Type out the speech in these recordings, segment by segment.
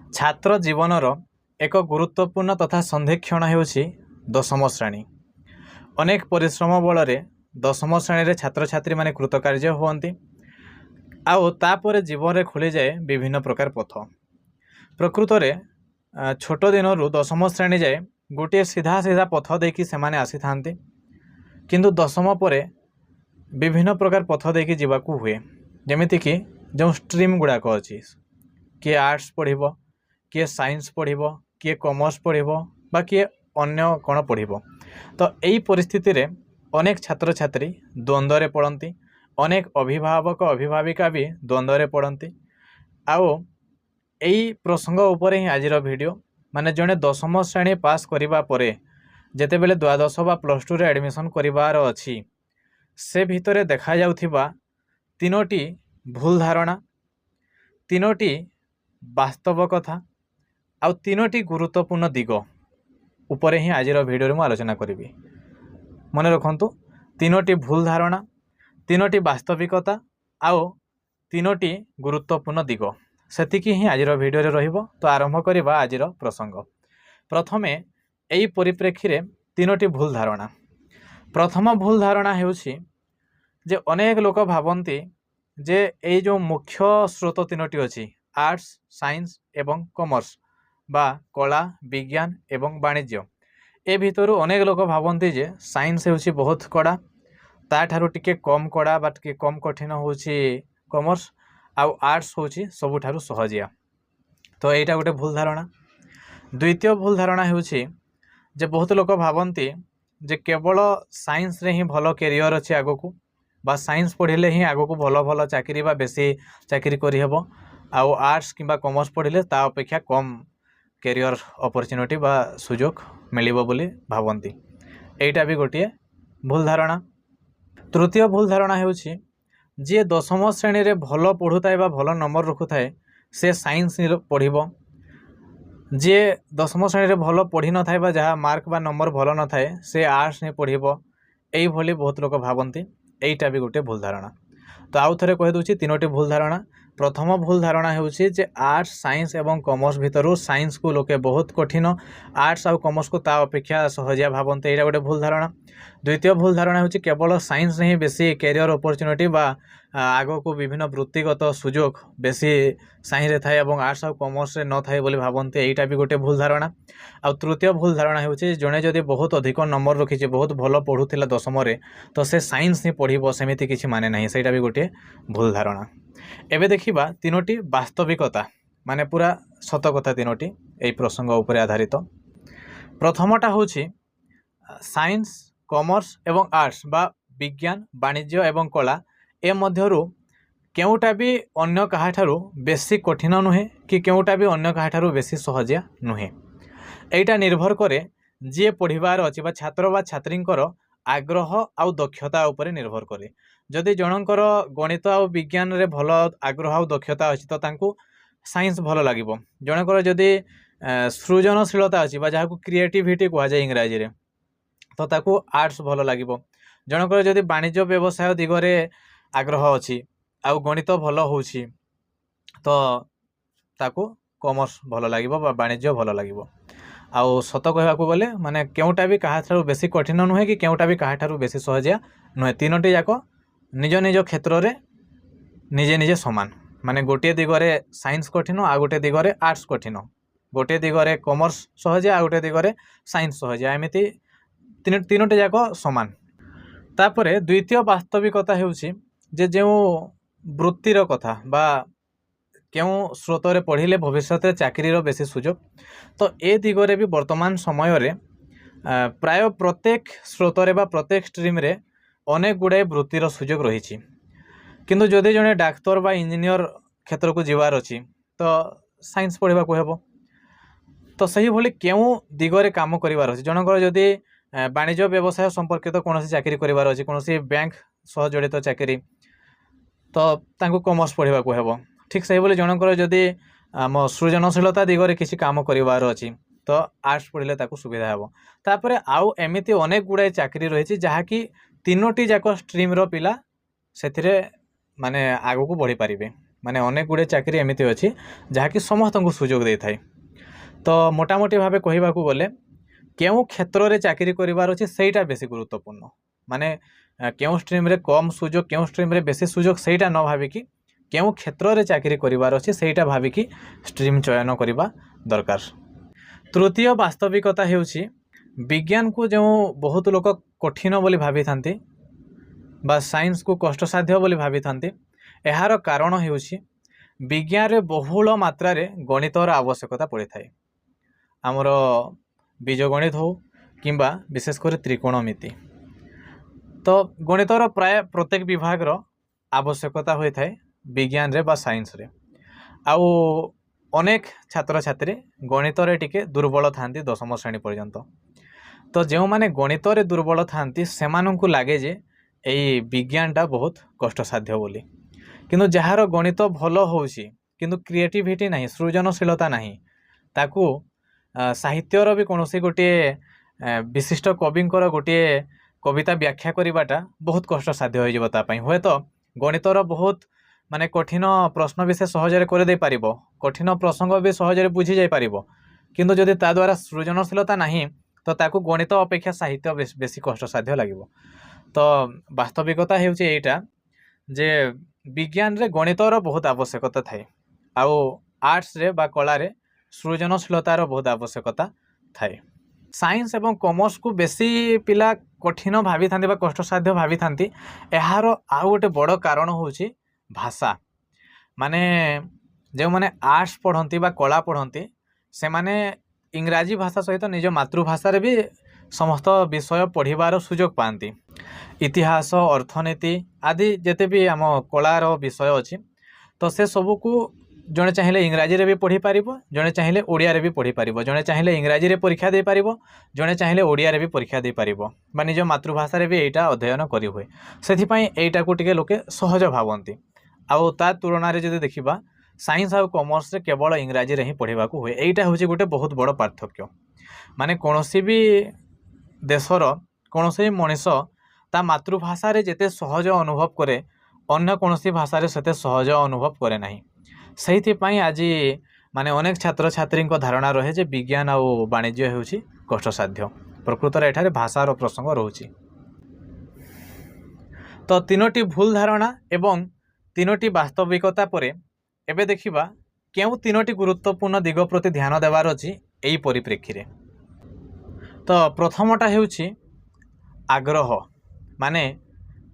छात्र जीवनर एक गुरुत्वपूर्ण तथा संधीक्षण ହେଉଛି दशम श्रेणी। अनेक परिश्रम बल दशम श्रेणी छात्र छात्री माने कृतकार्य हुअन्ति आउ तापर जीवन में खोली जाए विभिन्न प्रकार पथ। प्रकृत में छोट दिन दशम श्रेणी जाए गोटे सीधा सीधा पथ देकी सेमाने आसी थांती, किंतु दशम पर विभिन्न प्रकार पथ देकी जीवाकू हुए। जेमिति कि जो स्ट्रीम गुड़ाक अच्छी, किए आर्ट्स पढ़िबो, किए साइंस पढ़िबो, किए कॉमर्स पढ़िबो बा किए अन्य कौन पढ़िबो। तो यही परिस्थिति रे अनेक छात्र छात्री द्वंद्व रे पड़ती, अनेक अभिभावक अभिभाविका भी द्वंद्व रे पड़ती। आओ यही प्रसंग उपर ही आज वीडियो माने जड़े दशम श्रेणी पास करिबा परे जेतेबेले द्वादश बा प्लस टू रे एडमिशन करिबार अछि, से भितरे देखा जाउथिबा तीनोटी भूल धारणा, तीनोटी वास्तव कथा आउ तीनोटी गुरुत्वपूर्ण दिग उपरे ही आज वीडियो में आलोचना करी। मन रखु, तीनोटी भूल धारणा, तीनोटी वास्तविकता आउ तीनोटी गुरुत्वपूर्ण दिग सेतिकी ही आज वीडियो रे रहिबो। तो आरंभ करिबा आज प्रसंग। प्रथमे एई परिप्रेक्षी रे तीनोटी भूल धारणा। प्रथम भूल धारणा हेउछि जे अनेक लोक भावन्ति जे एई जो मुख्य स्रोत तीनोटी अछि आर्ट्स, साइंस एवं कॉमर्स बा कला, विज्ञान एवं वाणिज्य, ए भितर अनेक लोक भावन्ति जे साइंस हेउछि बहुत कड़ा, ताठारु टिके कम कड़ा बा टिके कम कठिन होउछि कॉमर्स, आउ आर्ट्स होउछि सबुठारु सहजिया। तो एटा गोटे भूल धारणा। द्वितीय भूल धारणा हेउछि जे बहुत लोक भावन्ति जे केवल साइंस रे ही भलो कैरियर अछि आगोकू, बा साइंस पढ़िले ही आगोकू भलो भलो चाकरी बा बेसी चाकरी करि हेबो, आउ आर्ट्स किंबा कॉमर्स पढ़िले ता अपेक्षा कम कैरियर अपॉर्चुनिटी बा सुजोग मिलिबो बोली भावन्ति। एटा भी गोटे भूल धारणा। तृतीय भूल धारणा हेउछि जे दशम श्रेणी रे भलो पढ़ुताए बा भलो नंबर रखुताए से साइंस पढ़िबो, जे दशम श्रेणी रे भलो पढ़ी न थाए बा जहा मार्क बा नंबर भलो न थाए से आर्ट्स ने पढ़िबो, एई भली बहुत लोक भावन्ति। एटा भी गोटे भूल धारणा। तो आउ थरे कहि दोछि तीनोटी भूल धारणा। प्रथम भूल धारणा हेउछि जे आर्ट्स, साइंस एवं कॉमर्स भितरु साइंस को लोके बहुत कठिन, आर्ट्स और कॉमर्स को ता अपेक्षा सहजिया भावन्ते, एटा गोटे भूल धारणा। द्वितीय भूल धारणा हेउछि केवल साइंस नहीं बेसी कैरियर अपॉर्चुनिटी बा आगो को विभिन्न वृत्तिगत सुजोग बेसी साइंस रे थाए एवं आर्ट्स और कॉमर्स रे न थाए बोली भावन्ते, एटा भी गोटे भूल धारणा। आ तृतीय भूल धारणा हेउछि जणे जदि बहुत अधिक नंबर रखिछि, बहुत भलो पढ़ुथिला दशम रे, तो से साइंस ही पढ़िबो सेमिति किछि माने नाही, सेटा भी गोटे भूल धारणा। एबे देखिबा तीनोटी वास्तविकता माने पूरा सत कथा तीनोटी एई प्रसंग उपरे आधारित। प्रथमटा होछि साइंस, कॉमर्स एवं आर्ट्स बा विज्ञान, वाणिज्य एवं कला ए मध्यरु केउटा भी अन्य काहाठारु बेसी कठिन नुहे कि केउटा भी अन्य काहाठारु बेसी सहजिया नुहे। एटा निर्भर करे जे पढ़िबार अछि बा छात्र बा छात्रींकर आग्रह आउ दक्षता उपरे निर्भर करे। जदि जनकर गणित आउ विज्ञान रे भलो आग्रह आउ दक्षता अछि तो तांकू साइंस भलो लागिबो। जनकर जदि सृजनशीलता अछि बा जाहाकू क्रिएटिविटी कहा जाय इंग्राजी रे, तो ताकू आर्ट्स भलो लागिबो। जनकर जदि वाणिज्य व्यवसाय दिगरे आग्रह अछि आउ गणित भलो होउछि तो ताकू कॉमर्स भलो लागिबो बा वाणिज्य भलो लागिबो। आउ सत कहवाकू गले माने केउटा भी काहाठारु बेसी कठिन नुहे कि केउटा भी काहाठारु बेसी सहजिया नुहे। तीनोटी जाक निज निज क्षेत्र रे निजे निजे समान। माने गोटे दिगरे साइंस कठिन आ गोटे दिगरे आर्ट्स कठिन, गोटे दिगरे कॉमर्स सहजिया आ गोटे दिगरे साइंस सहजिया, एमिति तीनोटी जाक समान। तापरे द्वितीय वास्तविकता हेउछि जे जो वृत्तिर कथा बा क्यों स्रोत पढ़िले भविष्य में चाकरी बेसी सुजोग, तो ए दिगरे भी वर्तमान समय रे प्राय प्रत्येक स्रोत बा प्रत्येक स्ट्रीम रे अनेक गुड़ाए वृत्तिर सुजोग रही। किंतु जदि जड़े डाक्तर बा इंजीनियर क्षेत्र को जीवार अच्छी तो साइंस पढ़ा हेब। तो सही भली क्यों दिगरे काम करिवार अछि, जनकर जदि वाणिज्य व्यवसाय संपर्कित कौन चाकरी करिवार अछि, कौन बैंक सह जड़ित चाकरी, तो तांको कॉमर्स पढ़ा हेब। ठीक से बोले जनकर जदि आम सृजनशीलता दिगरे किसी काम करिवार अछि तो आर्ट्स पढ़िले ताकू सुविधा हेब। तापरे आउ एमिति अनेक गुड़ाए चाकरी रही जहाँकि तीनोटी जाक स्ट्रीम रो पिला सेथिरे माने आगो को बढ़ी पारिबे। माने अनेक गुड़े चाकरी एमती अच्छी जहाँकि समस्त को सुजोग दे थाए। तो मोटामोटी भाव कहवाक गले केउं क्षेत्र में चाकरी करार अच्छे सहीटा बेसी गुरुत्वपूर्ण माने केउं स्ट्रीम रे कम सुजोग केउं स्ट्रीम रे बेसी सुजोग सहीटा न भाविकी केउं क्षेत्र में चाकरी करार अच्छे सहीटा भाविकी स्ट्रीम चयन करने दरकार। तृतीय वास्तविकता हेउछि विज्ञान को जो बहुत लोक कठिन बोली भावी थांती बा साइंस को कष्टसाध्य बोली भावी थांती एहार कारण हेउछि विज्ञान रे बहुल मात्रा रे गणितर आवश्यकता पड़ी थाए। आमर बीजगणित हो किंबा विशेषकर त्रिकोणमिति तो गणितर प्राय प्रत्येक विभाग रो आवश्यकता होई थाए विज्ञान रे बा साइंस रे। आउ अनेक छात्र छात्री गणित रे टिके दुर्बल थांती दशम श्रेणी पर्यंत। तो जो माने गणित रे दुर्बल थांती सेमानंकु लागे जे एई विज्ञानटा बहुत कष्टसाध्य बोली किंतु जହାର गणित भल होउछि किंतु क्रिएटिविटी नहीं सृजनशीलता नहीं ताकू साहित्यर भी कौन गोटे विशिष्ट कविंकर गोटे कविता व्याख्या करवाटा बहुत कष्टसाध्य हो जाए हे तो गणितर बहुत माने कठिन प्रश्न भी से सहजरे कर दे पारिबो कठिन प्रसंग भी सहजरे बुझी जाई पारिबो किंतु जदि ता द्वारा सृजनशीलता नहीं तो ताकू गणित अपेक्षा साहित्य बेसी कष्टसाध्य लागिबो। तो वास्तविकता हेउछि एटा जे विज्ञान रे गणितर बहुत आवश्यकता थाए आउ आर्ट्स रे बा कला रे सृजनशीलतार बहुत आवश्यकता थाए। साइंस एवं कॉमर्स को बेसी पिला कठिन भावी थांती बा कष्टसाध्य भावी थांती एहार आउ गोटे बड़ कारण होउछि भाषा माने जो माने आर्ट्स पढ़ती बा कला पढ़ती से माने इंग्राजी भाषा सहित निज मातृभाषा रे भी समस्त विषय पढ़िबार सुजोग पाती। इतिहास अर्थनीति आदि जेते भी आम कलार विषय अच्छी तो से सबू को जड़े चाहिए इंग्राजी रे भी पढ़ी पारिबो जड़े चाहिए ओडिया रे भी पढ़ी पारिबो जड़े चाहिए इंग्राजी रे परीक्षा दे पारिबो जड़े चाहिए ओडिया रे भी परीक्षा दे पारिबो बा निज मातृभाषा रे भी एटा अध्ययन करी हुए सेथिपई एटा को टिके लोके सहज भावंती। आउ ता तुलना रे जदि देखिबा साइंस और कॉमर्स रे केवल इंग्राजी रे ही पढ़ाको हुए एटा होछि गोटे बहुत बड़ पार्थक्य माने कोनोसी भी देशर कोनोसी मनीष ता मातृभाषा रे जेते सहज अनुभव करे अन्य कोनोसी भाषा रे सेते सहज अनुभव करे नाही। सेहिथिपई आज माने अनेक छात्र छात्री धारणा रहे जे विज्ञान और वाणिज्य हेउछि कष्टसाध्य प्रकृतर एठारे भाषार प्रसंग रोची। तो तीनोटी भूल धारणा एवं तीनोटी वास्तविकता परे एबे देखिबा केउ तीनोटी गुरुत्वपूर्ण दिग प्रति ध्यान देवार अछि एई परिप्रेक्षी रे। तो प्रथमटा हेउछि आग्रह माने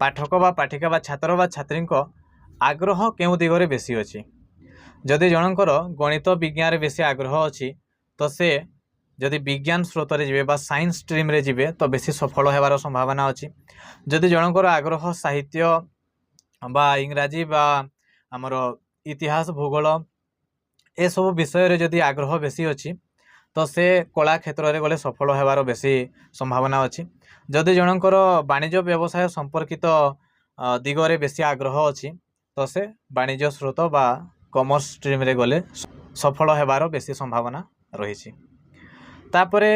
पाठक बा पाठिका बा छात्र बा छात्री आग्रह केउ दिगरे बेसी अछि। जदि जनकर गणित विज्ञान बेसी आग्रह अछि तो से जदि विज्ञान स्रोत रे जिवे बा साइंस स्ट्रीम रे जिवे तो बेसी सफल हेबार संभावना अछि। जदि जनकर आग्रह साहित्य बा इंग्राजी बा आमर इतिहास भूगोल ए सब विषय रे जदि आग्रह बेसी अछि तो से कला क्षेत्र रे गले सफल हेबार बेसी संभावना अछि। जदि जनकर वाणिज्य व्यवसाय संपर्कित दिगरे बेसी आग्रह अछि तो से वाणिज्य स्रोत बा कॉमर्स स्ट्रीम रे गले सफल हेबार बेसी संभावना रही। तापरे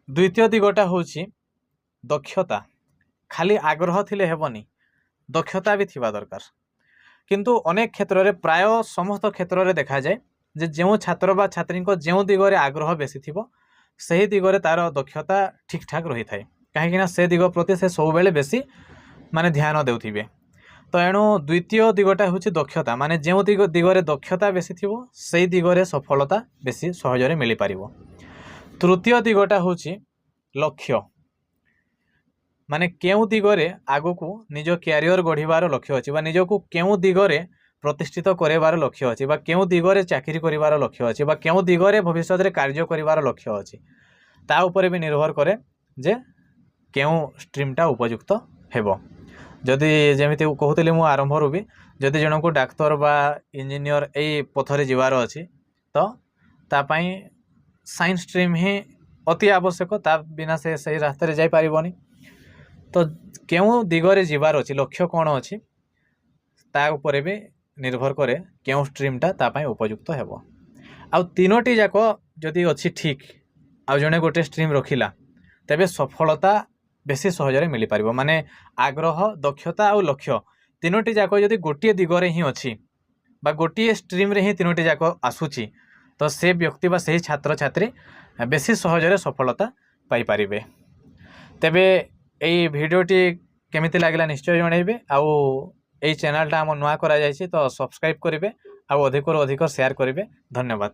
द्वितीय दिगटा होछि दक्षता खाली आग्रह थिले हेबनी दक्षता भी थिबा दरकार किंतु अनेक क्षेत्र रे प्राय समस्त क्षेत्र रे देखा जाए जे जो छात्र बा छात्री जो दिगरे आग्रह बेसी थिबो सही दिगरे तार दक्षता ठीक ठाक रही थाए कहीं से दिग प्रति से सब बेले बेसी माने ध्यान देउथिबे। तो एणु द्वितीय दिगटा होछि दक्षता माने जो दिगरे दक्षता बेसी थिबो सेही दिगरे सफलता बेसी सहजरे मिली पारिबो। तृतीय दिगटा होछि लक्ष्य माने केउ दिगरे आगो को निज कैरियर गढ़िबार लक्ष्य अछि बा निजको केउ दिगरे प्रतिष्ठित करेबार लक्ष्य अछि बा केउ दिगरे चाकरी करिबार लक्ष्य अछि बा केउ दिगरे भविष्य रे कार्य करिबार लक्ष्य अछि ता ऊपर भी निर्भर करे जे केउ स्ट्रीमटा उपयुक्त हेबो। जदि जेमिति कहूतली मु आरंभ रु भी जदि जन को डाक्तर बा इंजीनियर एई पथरे जिवार अछि तो ता पई साइंस स्ट्रीम ही अति आवश्यक ता बिना से सही रास्ता रे जाई पारिबोनी। तो केउ दिगरे जिवार अछि लक्ष्य कोन अछि ता ऊपर भी निर्भर करे केउ स्ट्रीमटा ता पई उपयुक्त हेबो। आ तीनोटी जाक जदि अछि ठीक आ जने गोटे स्ट्रीम रखिला तेबे सफलता बेसी सहजरे मिली पारिबो माने आग्रह दक्षता और लक्ष्य तीनोटी जाक जदि गोटे दिगरे ही अछि बा गोटे स्ट्रीम रे ही तीनोटी जाक आसूची तो से व्यक्ति बा से छात्र छात्री बेसी सहजरे सफलता पाई पारिबे। तेबे एई भिडियोटी केमिति लागला निश्चय जणाइबे आउ एई चैनलटा हम नुआ करा जायछि तो सब्सक्राइब करिवे आउ अधिक रु अधिक शेयर करिवे। धन्यवाद।